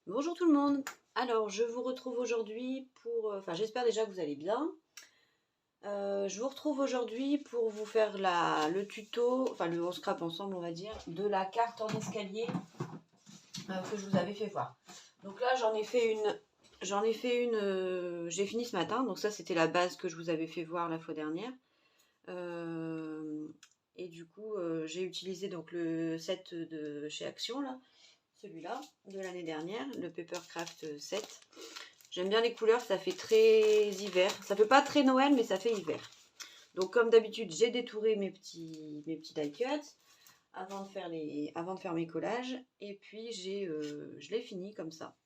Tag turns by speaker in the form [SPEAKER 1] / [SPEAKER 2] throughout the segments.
[SPEAKER 1] Bonjour tout le monde. Alors, je vous retrouve aujourd'hui pour... Enfin, j'espère déjà que vous allez bien. Je vous retrouve aujourd'hui pour vous faire le tuto, enfin le on scrap ensemble on va dire, de la carte en escalier que je vous avais fait voir. Donc là, j'ai fini ce matin. Donc ça, c'était la base que je vous avais fait voir la fois dernière. Et du coup, j'ai utilisé donc le set de chez Action là, celui-là de l'année dernière, le Papercraft 7. J'aime bien les couleurs, ça fait très hiver. Ça fait pas très Noël, mais ça fait hiver. Donc comme d'habitude, j'ai détouré mes petits die cuts avant de faire mes collages. Et puis je l'ai fini comme ça.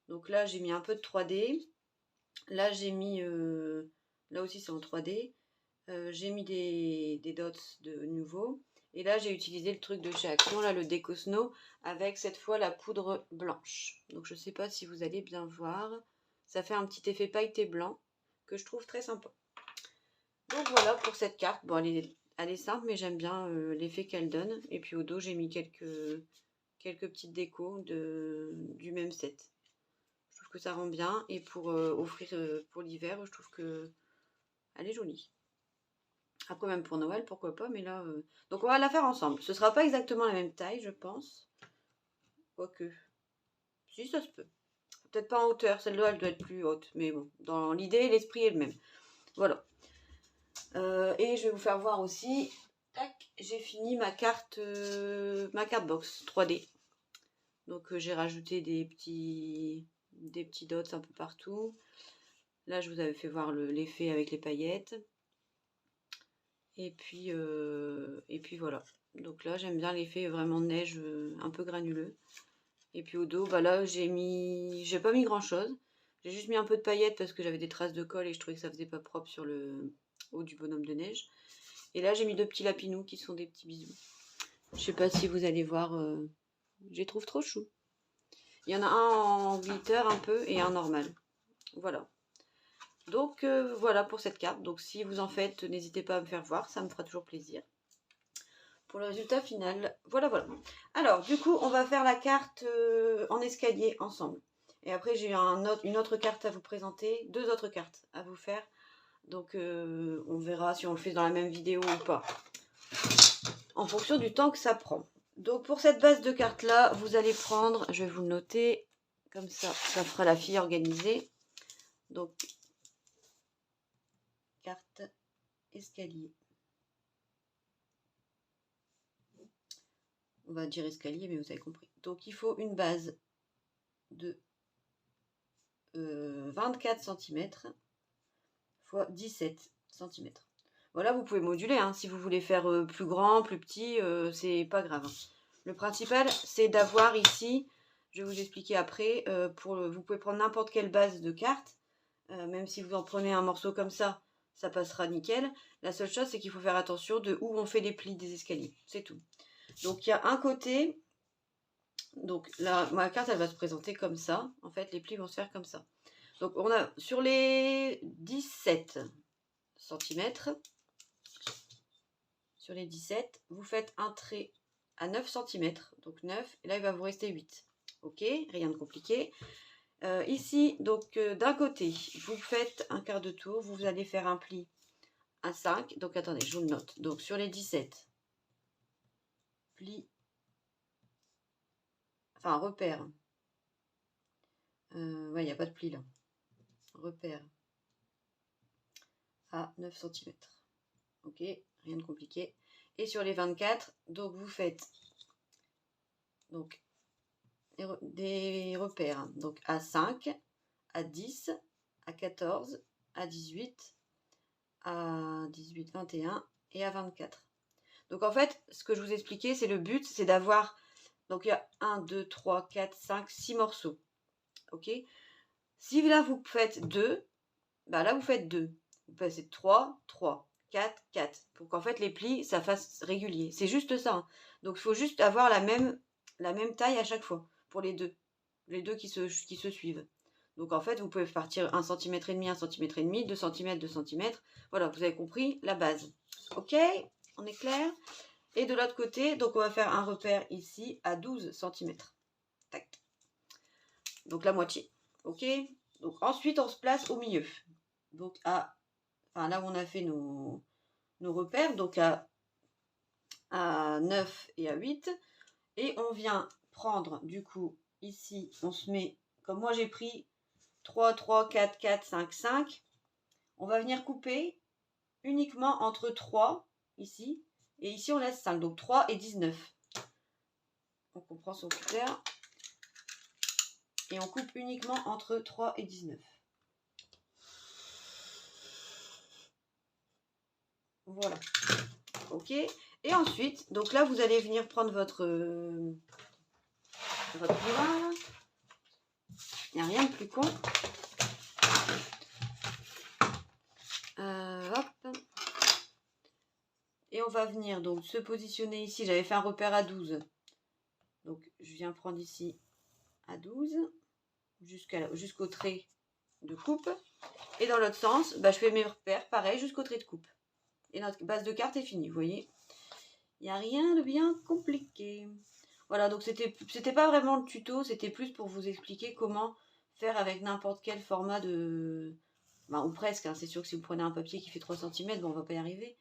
[SPEAKER 1] Donc là, j'ai mis un peu de 3D. Là, là aussi c'est en 3D. J'ai mis des dots de nouveau. Et là, j'ai utilisé le truc de chez Action, là, le Déco Snow, avec cette fois la poudre blanche. Donc, je ne sais pas si vous allez bien voir. Ça fait un petit effet pailleté blanc que je trouve très sympa. Donc, voilà pour cette carte. Bon, elle est simple, mais j'aime bien l'effet qu'elle donne. Et puis, au dos, j'ai mis quelques petites décos du même set. Je trouve que ça rend bien. Et pour offrir pour l'hiver, je trouve que elle est jolie. Après, même pour Noël, pourquoi pas, mais là... Donc, on va la faire ensemble. Ce sera pas exactement la même taille, je pense. Quoique... Si, ça se peut. Peut-être pas en hauteur. Celle-là, elle doit être plus haute. Mais bon, dans l'idée, l'esprit est le même. Voilà. Et je vais vous faire voir aussi... Tac, j'ai fini ma carte box 3D. Donc, j'ai rajouté des petits dots un peu partout. Là, je vous avais fait voir l'effet avec les paillettes. Et puis voilà. Donc là, j'aime bien l'effet vraiment neige, un peu granuleux. Et puis au dos, bah là, j'ai pas mis grand chose. J'ai juste mis un peu de paillettes parce que j'avais des traces de colle et je trouvais que ça faisait pas propre sur le haut du bonhomme de neige. Et là, j'ai mis deux petits lapinous qui sont des petits bisous. Je sais pas si vous allez voir, je les trouve trop chou. Il y en a un en glitter un peu et un normal. Voilà. Donc voilà pour cette carte. Donc si vous en faites, n'hésitez pas à me faire voir, ça me fera toujours plaisir. Pour le résultat final, voilà. Alors du coup, on va faire la carte en escalier ensemble. Et après, j'ai une autre carte à vous présenter, deux autres cartes à vous faire. Donc on verra si on le fait dans la même vidéo ou pas, en fonction du temps que ça prend. Donc pour cette base de cartes là, vous allez prendre, je vais vous le noter, comme ça fera la fille organisée. Donc carte escalier. On va dire escalier, mais vous avez compris. Donc il faut une base de 24 cm x 17 cm. Voilà, vous pouvez moduler, hein, si vous voulez faire plus grand, plus petit, c'est pas grave. Le principal, c'est d'avoir ici, je vais vous expliquer après, vous pouvez prendre n'importe quelle base de carte, même si vous en prenez un morceau comme ça passera nickel. La seule chose, c'est qu'il faut faire attention de où on fait les plis des escaliers, c'est tout. Donc il y a un côté, donc là, ma carte, elle va se présenter comme ça. En fait, les plis vont se faire comme ça. Donc on a sur les 17 cm, sur les 17, vous faites un trait à 9 cm, donc 9, et là il va vous rester 8. Ok, rien de compliqué. Ici, donc d'un côté, vous faites un quart de tour, vous allez faire un pli à 5, donc attendez, je vous le note. Donc sur les 17, pli, enfin repère, ouais, il n'y a pas de pli là, repère à 9 cm. Ok, rien de compliqué. Et sur les 24, donc vous faites donc des repères, hein, donc à 5, à 10, à 14, à 18, à 18, 21 et à 24. Donc en fait, ce que je vous expliquais, c'est le but, c'est d'avoir, donc il y a 1, 2, 3, 4, 5, 6 morceaux. Ok. Si là vous faites 2, bah là vous faites 2. Vous passez 3, 3, 4, 4. Pour qu'en fait les plis, ça fasse régulier. C'est juste ça. Hein. Donc il faut juste avoir la même taille à chaque fois pour les deux. Les deux qui se suivent. Donc en fait, vous pouvez partir 1,5 cm, 1,5 cm, 2 cm, 2 cm. Voilà, vous avez compris la base. Ok, on est clair? Et de l'autre côté, donc on va faire un repère ici à 12 cm. Tac. Donc la moitié. Ok. Donc ensuite, on se place au milieu. Donc là où on a fait nos repères, donc à 9 et à 8. Et on vient prendre, du coup, ici, on se met, comme moi j'ai pris 3, 3, 4, 4, 5, 5. On va venir couper uniquement entre 3, ici, et ici on laisse 5. Donc 3 et 19. Donc on prend son cutter et on coupe uniquement entre 3 et 19. Voilà. Ok. Et ensuite, donc là, vous allez venir prendre votre poids. Il n'y a rien de plus con. Hop. Et on va venir donc se positionner ici. J'avais fait un repère à 12. Donc je viens prendre ici à 12 jusqu'au trait de coupe. Et dans l'autre sens, je fais mes repères pareil jusqu'au trait de coupe. Et notre base de carte est finie, vous voyez. Il n'y a rien de bien compliqué. Voilà, donc c'était pas vraiment le tuto, c'était plus pour vous expliquer comment faire avec n'importe quel format de... ou presque, hein, c'est sûr que si vous prenez un papier qui fait 3 cm, on va pas y arriver.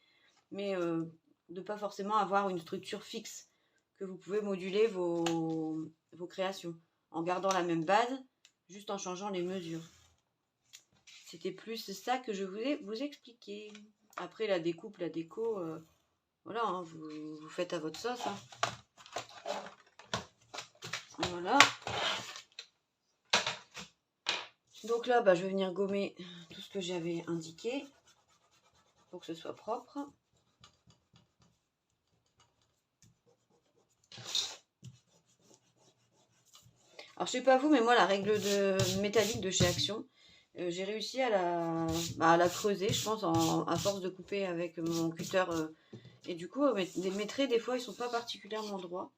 [SPEAKER 1] Mais de pas forcément avoir une structure fixe, que vous pouvez moduler vos créations, en gardant la même base, juste en changeant les mesures. C'était plus ça que je voulais vous expliquer. Après la découpe, la déco, voilà, hein, vous faites à votre sauce. Hein. Voilà. Donc là, je vais venir gommer tout ce que j'avais indiqué pour que ce soit propre. Alors je sais pas vous, mais moi la règle de métallique de chez Action, j'ai réussi à la creuser, je pense, à force de couper avec mon cutter. Et du coup, mes traits, des fois, ils sont pas particulièrement droits.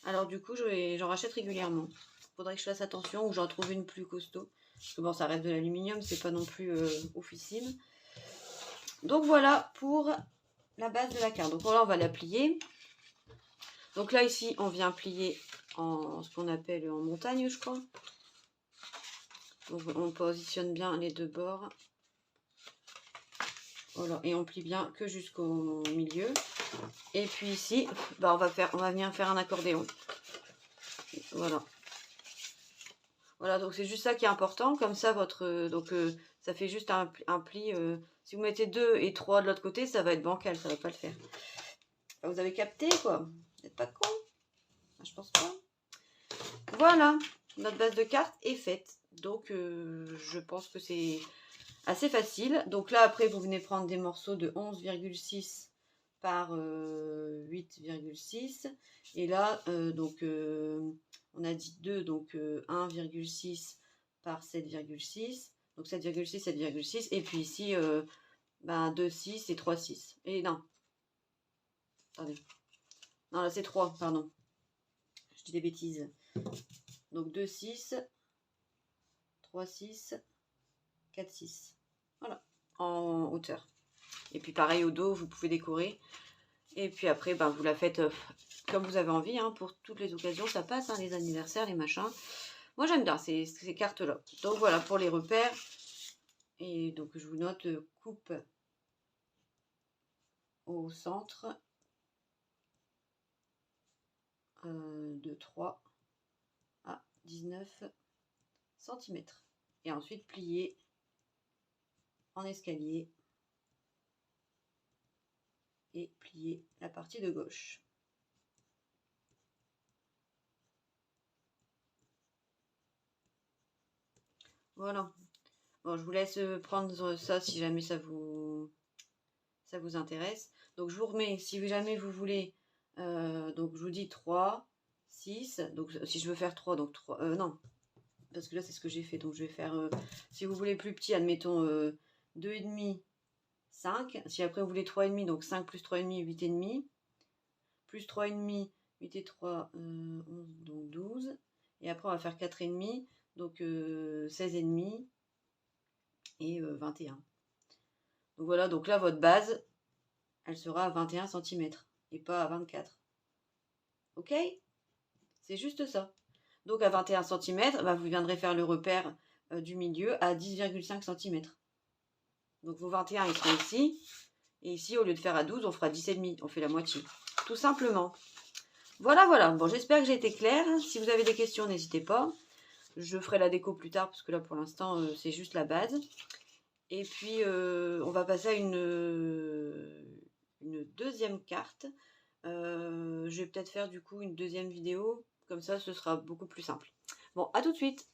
[SPEAKER 1] Alors du coup, j'en rachète régulièrement. Faudrait que je fasse attention ou j'en trouve une plus costaud. Parce que bon, ça reste de l'aluminium, c'est pas non plus oufissime. Donc voilà pour la base de la carte. Donc là, on va la plier. Donc là, ici, on vient plier en ce qu'on appelle en montagne, je crois. Donc on positionne bien les deux bords. Voilà, et on plie bien que jusqu'au milieu. Et puis ici, on va venir faire un accordéon. Voilà. Voilà, donc c'est juste ça qui est important. Comme ça, ça fait juste un pli. Si vous mettez 2 et 3 de l'autre côté, ça va être bancal, ça va pas le faire. Vous avez capté, quoi. Vous n'êtes pas con? Je pense pas. Voilà, notre base de cartes est faite. Donc, je pense que c'est assez facile. Donc là, après, vous venez prendre des morceaux de 11,6 par 8,6. Et là, on a dit 2, donc 1,6 par 7,6. Donc 7,6, 7,6. Et puis ici, 2,6 et 3,6. Et non. Attendez. Non, là, c'est 3, pardon. Je dis des bêtises. Donc 2,6, 3,6, 4,6. Voilà, en hauteur. Et puis pareil au dos, vous pouvez décorer. Et puis après, vous la faites comme vous avez envie. Hein, pour toutes les occasions, ça passe, hein, les anniversaires, les machins. Moi, j'aime bien ces cartes-là. Donc voilà pour les repères. Et donc, je vous note coupe au centre de 3 à 19 cm. Et ensuite, plier en escalier et plier la partie de gauche. Voilà. Bon, je vous laisse prendre ça si jamais ça vous intéresse. Donc, je vous remets, si jamais vous voulez, donc je vous dis 3, 6. Donc, si je veux faire 3, donc 3, non. Parce que là, c'est ce que j'ai fait. Donc, je vais faire, si vous voulez plus petit, admettons 2,5, 5. Si après, vous voulez 3,5, donc 5 plus 3,5, 8,5. Plus 3,5, 8 et 3, 11, donc 12. Et après, on va faire 4,5, donc 16,5 et 21. Donc voilà, donc là, votre base, elle sera à 21 cm et pas à 24. Ok? C'est juste ça. Donc à 21 cm, bah, vous viendrez faire le repère du milieu à 10,5 cm. Donc vos 21 ils seront ici. Et ici, au lieu de faire à 12, on fera 10,5. On fait la moitié. Tout simplement. Voilà, voilà. Bon, j'espère que j'ai été claire. Si vous avez des questions, n'hésitez pas. Je ferai la déco plus tard parce que là, pour l'instant, c'est juste la base. Et puis, on va passer à une deuxième carte. Je vais peut-être faire du coup une deuxième vidéo. Comme ça, ce sera beaucoup plus simple. Bon, à tout de suite.